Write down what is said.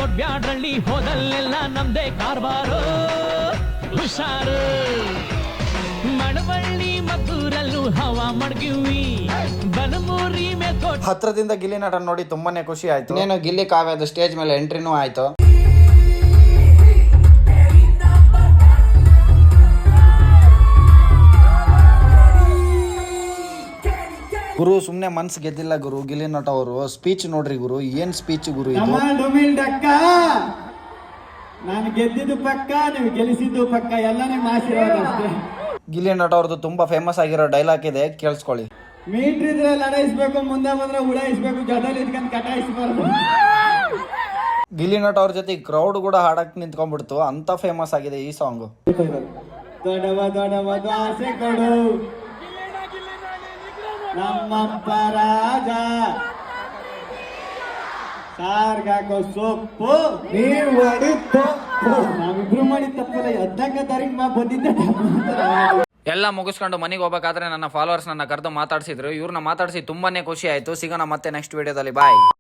ಕೊಡ್ಬ್ಯಾಡ್ರಳ್ಳಿ ಹೋದಲ್ಲೆಲ್ಲ ನಮ್ದೇ ಕಾರ್ಬಾರು ಹುಷಾರು ಮಳವಳ್ಳಿ ಮದ್ದೂರಲ್ಲೂ ಹವಾ ಮಡ್ಗಿವಿ ಬನಮೂರಿ ಮೇಲ್ಕೋಟೆ ಹತ್ರದಿಂದ ಗಿಲ್ಲಿ ನಟ ನೋಡಿ ತುಂಬಾನೇ ಖುಷಿ ಆಯ್ತು. ಇನ್ನೇನು ಗಿಲ್ಲಿ ಕಾವ್ಯದ ಸ್ಟೇಜ್ ಮೇಲೆ ಎಂಟ್ರಿನೂ ಆಯ್ತು. ಗುರು ಸುಮ್ನೆ ಮನ್ಸು ಗೆದ್ದಿಲ್ಲ ಗುರು. ಗಿಲ್ಲಿ ನಟ ಅವರು ಸ್ಪೀಚ್ ನೋಡ್ರಿ ಗುರು, ಏನ್ ಸ್ಪೀಚ್ ಗುರು ಇದು. ನಾನು ಗೆದ್ದಿದ್ದು ಪಕ್ಕ, ನೀವು ಗೆಲ್ಲಿಸಿದ್ದು ಪಕ್ಕ, ಎಲ್ಲ ನಿಮ್ಮ ಆಶೀರ್ವಾದ ಅಷ್ಟೇ. ಗಿಲ್ಲಿ ನಟ ಅವ್ರದ್ದು ತುಂಬಾ ಫೇಮಸ್ ಆಗಿರೋ ಡೈಲಾಗ್ ಇದೆ, ಕೇಳಿಸ್ಕೊಳ್ಳಿ. ಮೀಟ್ರ್ ಇದ್ರೆ ಲಡಾಯಿಸ್ಬೇಕು, ಮುಂದೆ ಬಂದ್ರೆ ಉಡಾಯಿಸ್ಬೇಕು, ಜೊತೆಲಿ ಇದ್ಕೊಂಡು ಕಟಾಯಿಸ್ಬಾರ್ದು. ಗಿಲ್ಲಿ ನಟ ಅವ್ರ ಜೊತೆ ಕ್ರೌಡ್ ಕೂಡ ಹಾಡಕ್ ನಿಂತ್ಕೊಂಡ್ಬಿಡ್ತು, ಅಂತ ಫೇಮಸ್ ಆಗಿದೆ ಈ ಸಾಂಗ್. ದೊಡವ ದೊಡವ ದ್ವಾಸೆ ಕೊಡು ನಮ್ಮಪ್ಪ ರಾಜ, ಸಾರ್ಗಾಕೋ ಸೊಪ್ಪು ನೀವು ಹೊಡಿತು. ನಾವಿಬ್ರು ಮಾಡಿದ ತಪ್ಪಲ್ಲ, 14ನೇ ತಾರೀಕು ಬಂದಿದ್ದೆ. ಎಲ್ಲ ಮುಗಿಸ್ಕೊಂಡು ಮನೆಗೆ ಹೋಗ್ಬೇಕಾದ್ರೆ ನನ್ನ ಫಾಲೋವರ್ಸ್ ನನ್ನ ಕರೆದು ಮಾತಾಡ್ಸಿದ್ರು. ಇವ್ರನ್ನ ಮಾತಾಡಿಸಿ ತುಂಬಾನೇ ಖುಷಿ ಆಯ್ತು. ಸಿಗೋಣ ಮತ್ತೆ ನೆಕ್ಸ್ಟ್ ವಿಡಿಯೋದಲ್ಲಿ. ಬಾಯ್.